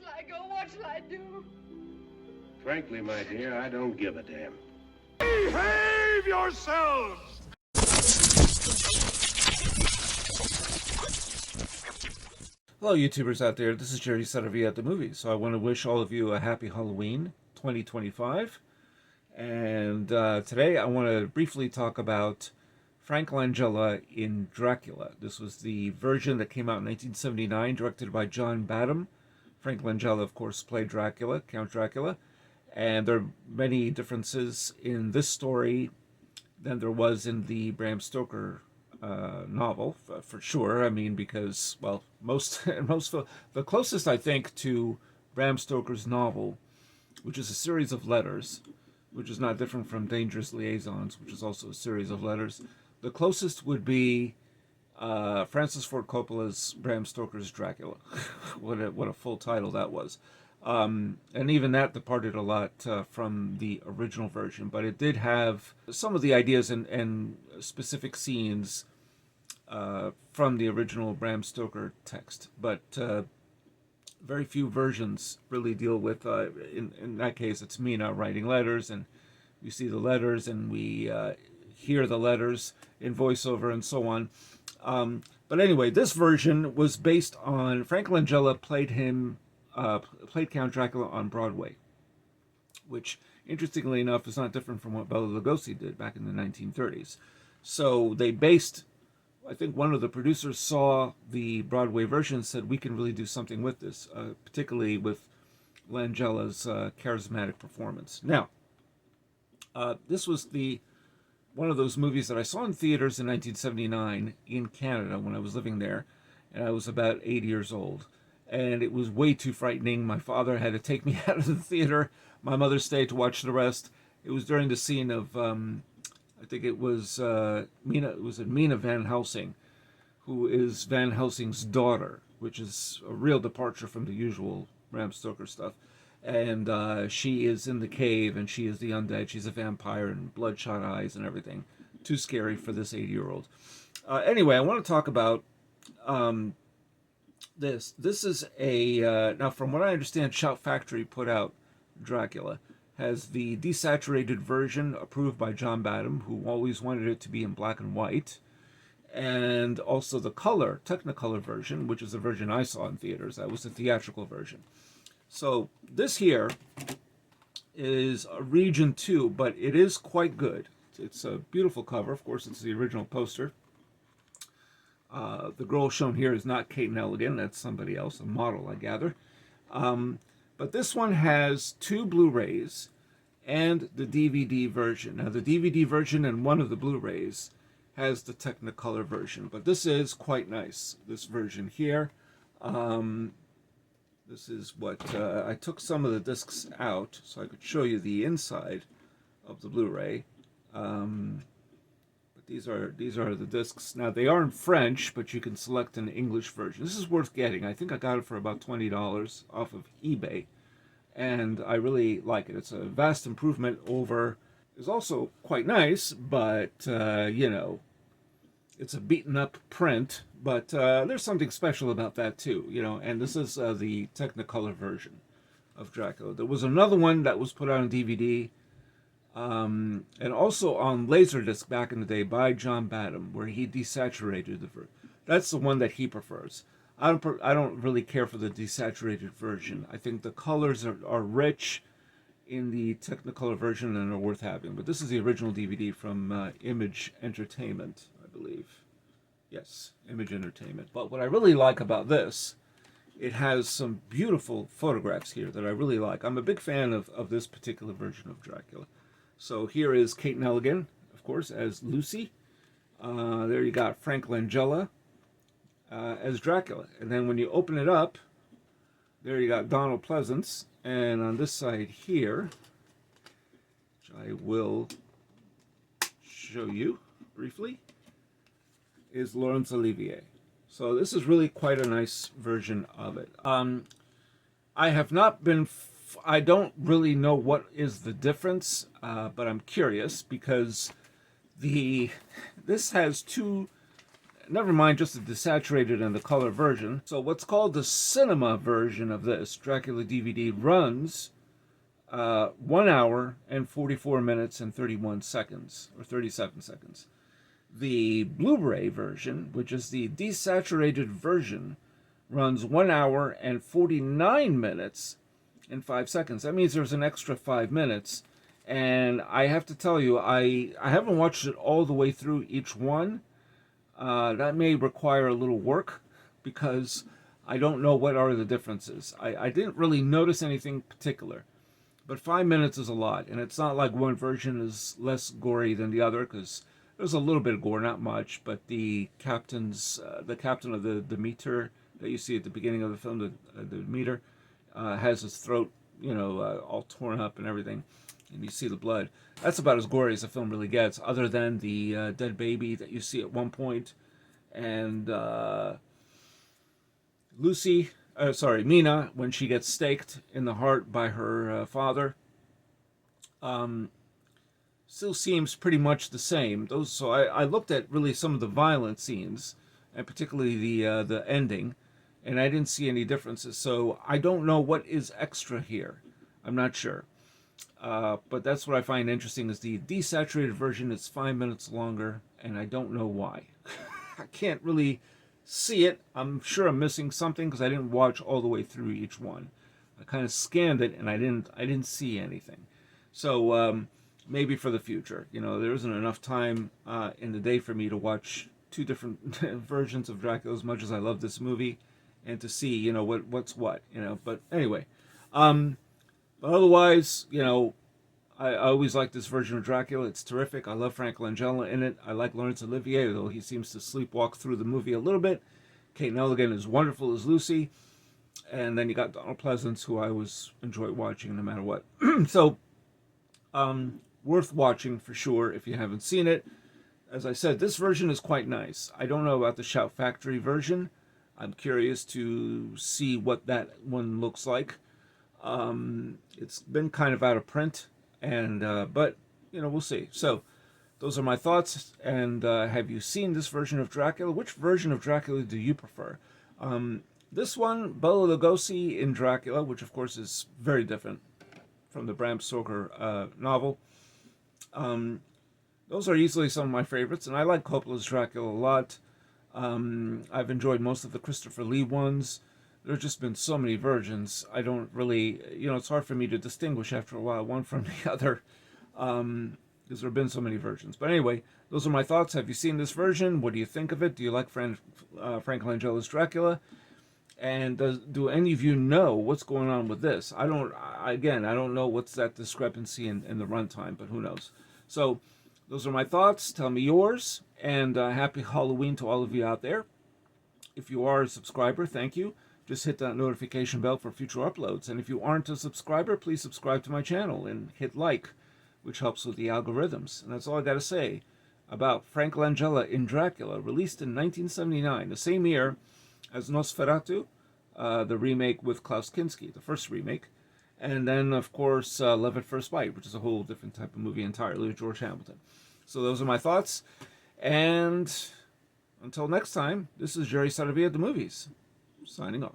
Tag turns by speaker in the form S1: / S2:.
S1: shall I go? What shall I do?
S2: Frankly, my dear, I don't give a damn.
S3: Behave yourselves!
S4: Hello, YouTubers out there. This is Jerry Saravia at the movies. So I want to wish all of you a happy Halloween 2025. And today I want to briefly talk about Frank Langella in Dracula. This was the version that came out in 1979, directed by John Badham. Frank Langella, of course, played Dracula, Count Dracula. And there are many differences in this story than there was in the Bram Stoker novel, for sure. I mean, because, well, the closest, I think, to Bram Stoker's novel, which is a series of letters, which is not different from Dangerous Liaisons, which is also a series of letters. The closest would be Francis Ford Coppola's Bram Stoker's Dracula. What a full title that was. And even that departed a lot from the original version, but it did have some of the ideas and specific scenes from the original Bram Stoker text. But very few versions really deal with, in that case, it's Mina writing letters, and we see the letters, and we hear the letters in voiceover and so on. But anyway, this version was based on, Frank Langella played Count Dracula on Broadway, which, interestingly enough, is not different from what Bela Lugosi did back in the 1930s. So they based, I think one of the producers saw the Broadway version and said, we can really do something with this, particularly with Langella's charismatic performance. Now, this was one of those movies that I saw in theaters in 1979 in Canada when I was living there, and I was about 8 years old. And it was way too frightening. My father had to take me out of the theater. My mother stayed to watch the rest. It was during the scene of, I think it was Mina Van Helsing, who is Van Helsing's daughter, which is a real departure from the usual Bram Stoker stuff. And she is in the cave, and she is the undead. She's a vampire and bloodshot eyes and everything. Too scary for this 8-year-old. Anyway, I want to talk about this. This is now from what I understand, Shout Factory put out Dracula, has the desaturated version approved by John Badham, who always wanted it to be in black and white, and also the color, Technicolor version, which is the version I saw in theaters. That was the theatrical version. So this here is a Region 2, but it is quite good. It's a beautiful cover. Of course, it's the original poster. The girl shown here is not Kate Nelligan. That's somebody else, a model, I gather. But this one has 2 Blu-rays and the DVD version. Now, the DVD version and one of the Blu-rays has the Technicolor version. But this is quite nice, this version here. This is what... I took some of the discs out so I could show you the inside of the Blu-ray. These are the discs. Now, they are in French, but you can select an English version. This is worth getting. I think I got it for about $20 off of eBay, and I really like it. It's a vast improvement over... It's also quite nice, but, you know, it's a beaten-up print, but there's something special about that, too, you know, and this is the Technicolor version of Dracula. There was another one that was put out on DVD, and also on Laserdisc back in the day by John Badham, where he desaturated the version. That's the one that he prefers. I don't really care for the desaturated version. I think the colors are rich in the Technicolor version and are worth having. But this is the original DVD from Image Entertainment, I believe. Yes, Image Entertainment. But what I really like about this, it has some beautiful photographs here that I really like. I'm a big fan of this particular version of Dracula. So here is Kate Nelligan, of course, as Lucy. There you got Frank Langella as Dracula. And then when you open it up, there you got Donald Pleasance. And on this side here, which I will show you briefly, is Laurence Olivier. So this is really quite a nice version of it. I have not been... I don't really know what is the difference, but I'm curious because this has 2 never mind just the desaturated and the color version. So what's called the cinema version of this Dracula DVD runs 1 hour and 44 minutes and 31 seconds, or 37 seconds. The BluRay version, which is the desaturated version, runs 1 hour and 49 minutes and 5 seconds. That means there's an extra 5 minutes. And I have to tell you, I haven't watched it all the way through each one. That may require a little work because I don't know what are the differences. I didn't really notice anything particular. But 5 minutes is a lot. And it's not like one version is less gory than the other, because there's a little bit of gore, not much. But the captain of the Demeter that you see at the beginning of the film, the Demeter, has his throat, all torn up and everything. And you see the blood. That's about as gory as the film really gets, other than the dead baby that you see at one point. And Mina, when she gets staked in the heart by her father, still seems pretty much the same. So I looked at really some of the violent scenes, and particularly the ending, and I didn't see any differences. So I don't know what is extra here. I'm not sure. But that's what I find interesting, is the desaturated version is 5 minutes longer, and I don't know why. I can't really see it. I'm sure I'm missing something because I didn't watch all the way through each one. I kind of scanned it, and I didn't see anything. So maybe for the future, there isn't enough time in the day for me to watch two different versions of Dracula, as much as I love this movie, and to see what's what. But anyway. But otherwise, I always like this version of Dracula. It's terrific. I love Frank Langella in it. I like Laurence Olivier, though he seems to sleepwalk through the movie a little bit. Kate Nelligan is wonderful as Lucy. And then you got Donald Pleasance, who I always enjoy watching no matter what. So, worth watching for sure if you haven't seen it. As I said, this version is quite nice. I don't know about the Shout Factory version. I'm curious to see what that one looks like. It's been kind of out of print, and but we'll see. So those are my thoughts. And have you seen this version of Dracula? Which version of Dracula do you prefer? This one, Bela Lugosi in Dracula, which of course is very different from the Bram Stoker novel. Those are easily some of my favorites, and I like Coppola's Dracula a lot. I've enjoyed most of the Christopher Lee ones. There's just been so many versions. I don't really, it's hard for me to distinguish after a while one from the other, because there have been so many versions. But anyway, those are my thoughts. Have you seen this version? What do you think of it? Do you like Frank Langella's Dracula? And do any of you know what's going on with this? I don't know what's that discrepancy in the runtime, but who knows? So those are my thoughts. Tell me yours. And happy Halloween to all of you out there. If you are a subscriber, thank you. Just hit that notification bell for future uploads. And if you aren't a subscriber, please subscribe to my channel and hit like, which helps with the algorithms. And that's all I got to say about Frank Langella in Dracula, released in 1979, the same year as Nosferatu, the remake with Klaus Kinski, the first remake. And then, of course, Love at First Bite, which is a whole different type of movie entirely with George Hamilton. So those are my thoughts. And until next time, this is Jerry Saravia at the Movies, signing off.